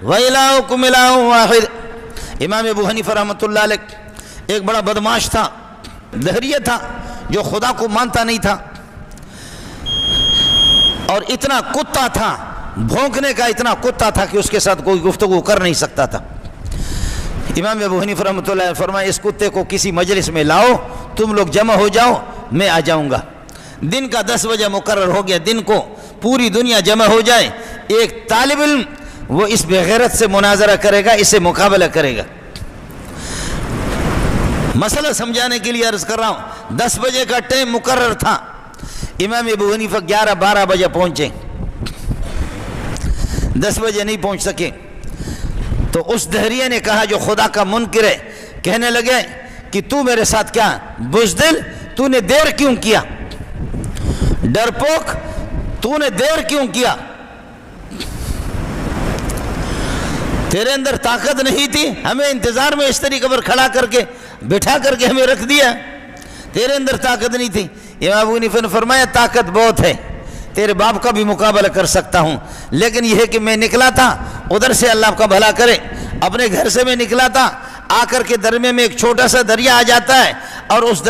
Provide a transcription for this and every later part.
وَإِلَٰهُكُمْ إِلَٰهٌ وَاحِدٌ۔ امام ابو حنیفہ رحمۃ اللہ علیہ ایک بڑا بدمعاش تھا، دہریہ تھا، جو خدا کو مانتا نہیں تھا، اور اتنا کتا تھا، بھونکنے کا اتنا کتا تھا کہ اس کے ساتھ کوئی گفتگو کر نہیں سکتا تھا۔ امام ابو حنیفہ رحمۃ اللہ علیہ فرمایا اس کتے کو کسی مجلس میں لاؤ، تم لوگ جمع ہو جاؤ، میں آ جاؤں گا۔ دن کا 10 بجے مقرر ہو گیا، دن کو پوری دنیا جمع ہو جائے، ایک طالب علم وہ اس بغیرت سے مناظرہ کرے گا، اس سے مقابلہ کرے گا۔ مسئلہ سمجھانے کے لیے عرض کر رہا ہوں، 10 بجے کا ٹائم مقرر تھا، امام ابو حنیفہ 11-12 بجے پہنچے، 10 بجے نہیں پہنچ سکے۔ تو اس دہریے نے کہا جو خدا کا منکر ہے، کہنے لگے کہ تو میرے ساتھ کیا بزدل، تو نے دیر کیوں کیا، ڈرپوک، تو نے دیر کیوں کیا، تیرے اندر طاقت نہیں تھی، ہمیں انتظار میں اس طریقے پر کھڑا کر کے بٹھا کر کے ہمیں رکھ دیا، تیرے اندر طاقت نہیں تھی۔ امام ابو حنیفہ نے فرمایا طاقت بہت ہے، تیرے باپ کا بھی مقابلہ کر سکتا ہوں، لیکن یہ ہے کہ میں نکلا تھا ادھر سے، اللہ آپ کا بھلا کرے، اپنے گھر سے میں نکلا تھا، آ کر کے درمیان میں ایک چھوٹا سا دریا آ جاتا ہے، اور اس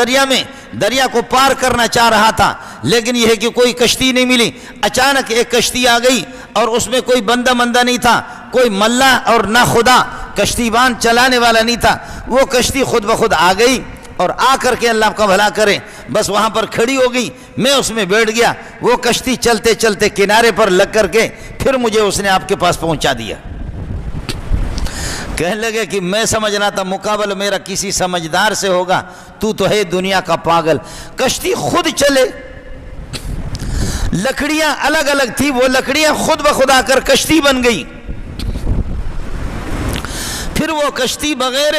دریا کو پار کرنا چاہ رہا تھا، لیکن یہ ہے کہ کوئی کشتی نہیں ملی۔ اچانک ایک کشتی آ گئی اور اس میں کوئی بندہ نہیں تھا، کوئی ملہ اور نہ خدا، کشتی بان چلانے والا نہیں تھا، وہ کشتی خود بخود آ گئی، اور آ کر کے اللہ آپ کا بھلا کرے بس وہاں پر کھڑی ہو گئی، میں اس میں بیٹھ گیا، وہ کشتی چلتے چلتے کنارے پر لگ کر کے پھر مجھے اس نے آپ کے پاس پہنچا دیا۔ کہنے لگے کہ میں سمجھنا تھا مقابلہ میرا کسی سمجھدار سے ہوگا، تو ہے دنیا کا پاگل۔ کشتی خود چلے، لکڑیاں الگ الگ تھی، وہ لکڑیاں خود بخود آ کر کشتی بن گئی، پھر وہ کشتی بغیر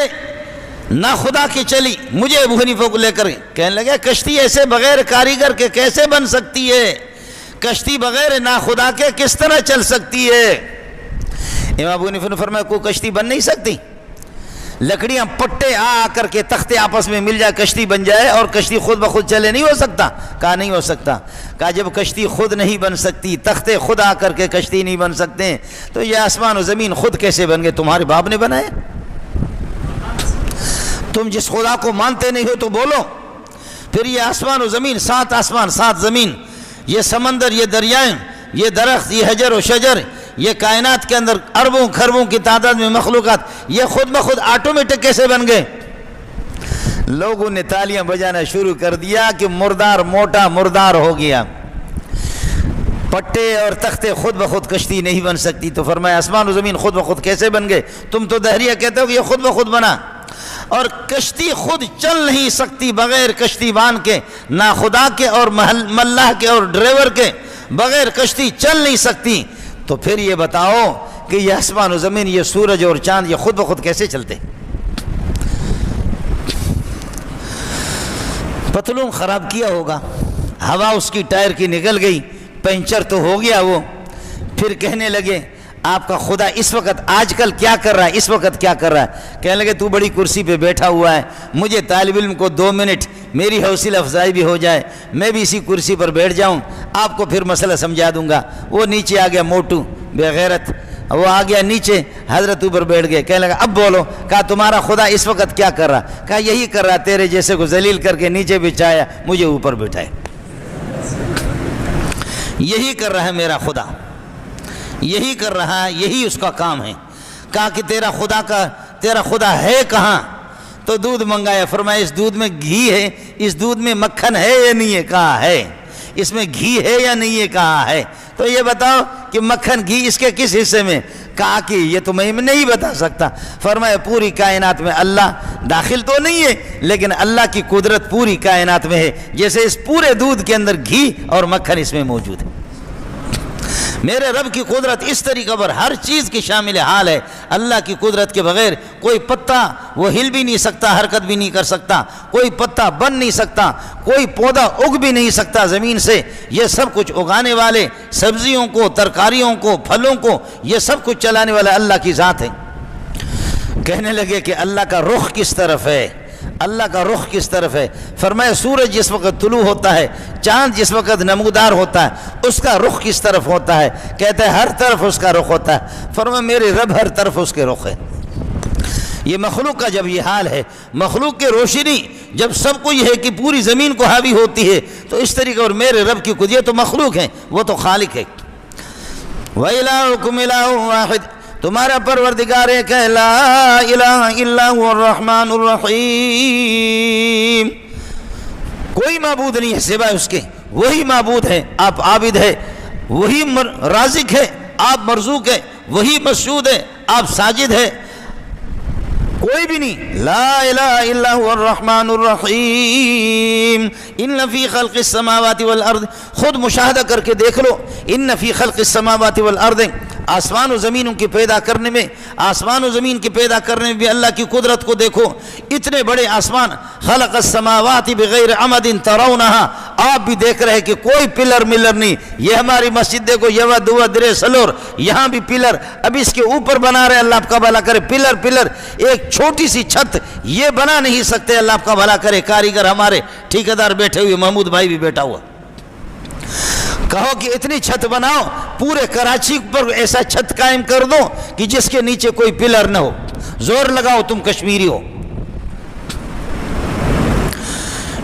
نہ خدا کی چلی، مجھے ابو حنیفہ کو لے کر کہنے لگے کشتی ایسے بغیر کاریگر کے کیسے بن سکتی ہے، کشتی بغیر نہ خدا کے کس طرح چل سکتی ہے۔ امام ابو حنیفہ نے فرمایا کوئی کشتی بن نہیں سکتی، لکڑیاں پٹے آ کر کے تختے آپس میں مل جائے کشتی بن جائے، اور کشتی خود بخود چلے نہیں ہو سکتا؟ کہا نہیں ہو سکتا۔ کہا جب کشتی خود نہیں بن سکتی، تختے خود آ کر کے کشتی نہیں بن سکتے، تو یہ آسمان و زمین خود کیسے بن گئے؟ تمہارے باپ نے بنائے؟ تم جس خدا کو مانتے نہیں ہو تو بولو۔ پھر یہ آسمان و زمین، 7 آسمان 7 زمین، یہ سمندر، یہ دریائیں، یہ درخت، یہ حجر و شجر، یہ کائنات کے اندر اربوں خربوں کی تعداد میں مخلوقات، یہ خود بخود آٹومیٹک کیسے بن گئے؟ لوگوں نے تالیاں بجانا شروع کر دیا کہ مردار موٹا مردار ہو گیا، پٹے اور تختے خود بخود کشتی نہیں بن سکتی۔ تو فرمایا آسمان و زمین خود بخود کیسے بن گئے؟ تم تو دہریہ کہتے ہو کہ یہ خود بخود بنا، اور کشتی خود چل نہیں سکتی بغیر کشتی بان کے، نہ خدا کے اور ملاح کے اور ڈرائیور کے، بغیر کشتی چل نہیں سکتی۔ تو پھر یہ بتاؤ کہ یہ آسمان و زمین، یہ سورج اور چاند، یہ خود بخود کیسے چلتے؟ پتلون خراب کیا ہوگا، ہوا اس کی ٹائر کی نکل گئی، پنچر تو ہو گیا وہ۔ پھر کہنے لگے آپ کا خدا اس وقت آج کل کیا کر رہا ہے، اس وقت کیا کر رہا ہے؟ کہنے لگے تو بڑی کرسی پہ بیٹھا ہوا ہے، مجھے طالب علم کو 2 منٹ میری حوصلہ افزائی بھی ہو جائے، میں بھی اسی کرسی پر بیٹھ جاؤں، آپ کو پھر مسئلہ سمجھا دوں گا۔ وہ نیچے آ گیا موٹو بے غیرت، وہ آ گیا نیچے، حضرت اوپر بیٹھ گئے، کہنے لگا اب بولو۔ کہا تمہارا خدا اس وقت کیا کر رہا؟ کہا یہی کر رہا، تیرے جیسے کو ذلیل کر کے نیچے بچھایا، مجھے اوپر بٹھائے، یہی کر رہا ہے میرا خدا، یہی کر رہا ہے، یہی اس کا کام ہے۔ کہا کہ تیرا خدا ہے کہاں؟ تو دودھ منگایا، فرمایا اس دودھ میں گھی ہے، اس دودھ میں مکھن ہے یا نہیں ہے؟ کہا ہے۔ اس میں گھی ہے یا نہیں ہے؟ کہا ہے۔ تو یہ بتاؤ کہ مکھن گھی اس کے کس حصے میں؟ کہا کہ یہ تو میں نہیں بتا سکتا۔ فرمایا پوری کائنات میں اللہ داخل تو نہیں ہے، لیکن اللہ کی قدرت پوری کائنات میں ہے، جیسے اس پورے دودھ کے اندر گھی اور مکھن اس میں موجود ہے۔ میرے رب کی قدرت اس طریقے پر ہر چیز کی شامل حال ہے۔ اللہ کی قدرت کے بغیر کوئی پتا وہ ہل بھی نہیں سکتا، حرکت بھی نہیں کر سکتا، کوئی پتا بن نہیں سکتا، کوئی پودا اگ بھی نہیں سکتا زمین سے۔ یہ سب کچھ اگانے والے، سبزیوں کو، ترکاریوں کو، پھلوں کو، یہ سب کچھ چلانے والا اللہ کی ذات ہے۔ کہنے لگے کہ اللہ کا رخ کس طرف ہے؟ اللہ کا رخ کس طرف ہے؟ فرمایا سورج جس وقت طلوع ہوتا ہے، چاند جس وقت نمودار ہوتا ہے، اس کا رخ کس طرف ہوتا ہے؟ کہتے ہیں ہر طرف اس کا رخ ہوتا ہے۔ فرمایا میرے رب ہر طرف اس کے رخ ہے۔ یہ مخلوق کا جب یہ حال ہے، مخلوق کی روشنی جب سب کو یہ ہے کہ پوری زمین کو حاوی ہوتی ہے، تو اس طریقے اور میرے رب کی قدرت تو مخلوق ہے، وہ تو خالق ہے۔ وَإِلَٰهُكُمْ إِلَٰهٌ وَاحِدٌ، تمہارا پروردگار ایک ہے، لا الہ الا هو الرحمن الرحیم، کوئی معبود نہیں ہے سوائے اس کے، وہی معبود ہے، آپ عابد ہے، وہی رازق ہے، آپ مرزوق ہے، وہی مسجود ہے، آپ ساجد ہے، کوئی بھی نہیں۔ لا الہ الا هو الرحمن الرحیم، ان فی خلق السماوات والارض، خود مشاہدہ کر کے دیکھ لو، ان فی خلق السماوات والارض، آسمان و زمینوں کی پیدا کرنے میں، آسمان و زمین کی پیدا کرنے میں بھی اللہ کی قدرت کو دیکھو۔ اتنے بڑے آسمان، خلق السماوات بغیر عمد ترونہا، آپ بھی دیکھ رہے کہ کوئی پلر ملر نہیں۔ یہ ہماری مسجد دیکھو، یوا دوا درے سلور، یہاں بھی پلر، اب اس کے اوپر بنا رہے، اللہ آپ کا بھلا کرے، پلر ایک چھوٹی سی چھت یہ بنا نہیں سکتے، اللہ آپ کا بھلا کرے۔ کاریگر ہمارے ٹھیکیدار بیٹھے ہوئے، محمود بھائی بھی بیٹھا ہوا، کہو کہ اتنی چھت بناؤ، پورے کراچی پر ایسا چھت قائم کر دو کہ جس کے نیچے کوئی پلر نہ ہو، زور لگاؤ تم کشمیری ہو۔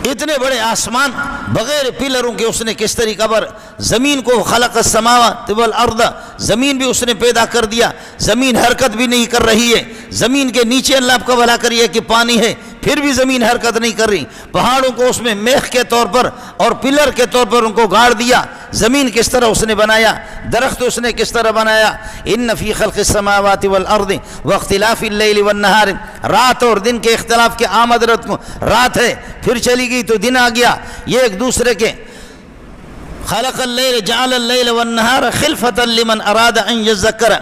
اتنے بڑے آسمان بغیر پلروں کے اس نے کس طریقہ پر زمین کو، خلق السماوات والارض، زمین بھی اس نے پیدا کر دیا، زمین حرکت بھی نہیں کر رہی ہے، زمین کے نیچے اللہ آپ کا بھلا کریے کہ پانی ہے، پھر بھی زمین حرکت نہیں کر رہی، پہاڑوں کو اس میں میخ کے طور پر اور پلر کے طور پر ان کو گاڑ دیا۔ زمین کس طرح اس نے بنایا، درخت اس نے کس طرح بنایا۔ ان فی خلق السماوات والارض واختلاف اللیل والنہار، رات اور دن کے اختلاف کے آمد رات کو، رات ہے پھر چلی گئی تو دن آ گیا، یہ ایک دوسرے کے خلق اللیل جعل اللیل والنہار خلفۃ لمن اراد ان یذکر۔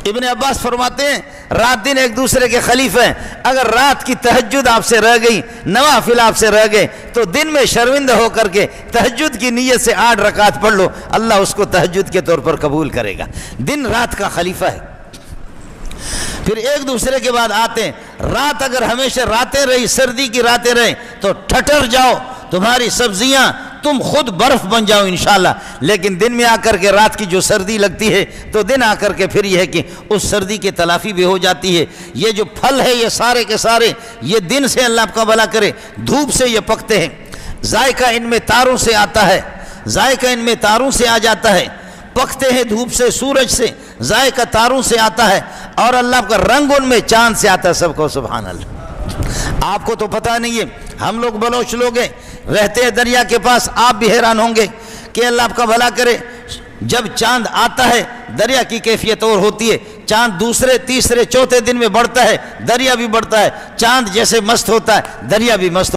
ابن عباس فرماتے ہیں رات دن ایک دوسرے کے خلیفہ ہیں، اگر رات کی تہجد آپ سے رہ گئی، نوافل آپ سے رہ گئے، تو دن میں شرمندہ ہو کر کے تہجد کی نیت سے 8 رکعت پڑھ لو، اللہ اس کو تہجد کے طور پر قبول کرے گا۔ دن رات کا خلیفہ ہے۔ پھر ایک دوسرے کے بعد آتے ہیں، رات اگر ہمیشہ راتیں رہی، سردی کی راتیں رہیں تو ٹھٹر جاؤ، تمہاری سبزیاں تم خود برف بن جاؤ انشاءاللہ، لیکن دن میں آ کر کے رات کی جو سردی لگتی ہے تو دن آ کر کے پھر یہ ہے کہ اس سردی کی تلافی بھی ہو جاتی ہے۔ یہ جو پھل ہے یہ سارے کے سارے یہ دن سے اللہ آپ کا بھلا کرے دھوپ سے یہ پکتے ہیں، ذائقہ ان میں تاروں سے آتا ہے، ذائقہ ان میں تاروں سے آ جاتا ہے، پکتے ہیں دھوپ سے، سورج سے، ذائقہ تاروں سے آتا ہے، اور اللہ کا رنگ ان میں چاند سے آتا ہے۔ سب کو سبحان اللہ۔ آپ کو تو پتہ نہیں ہے، ہم لوگ بلوچ لوگ ہیں، رہتے ہیں دریا کے پاس، آپ بھی حیران ہوں گے کہ اللہ آپ کا بھلا کرے جب چاند آتا ہے دریا کی کیفیت اور ہوتی ہے، چاند دوسرے تیسرے چوتھے دن میں بڑھتا ہے، دریا بھی بڑھتا ہے، چاند جیسے مست ہوتا ہے دریا بھی مست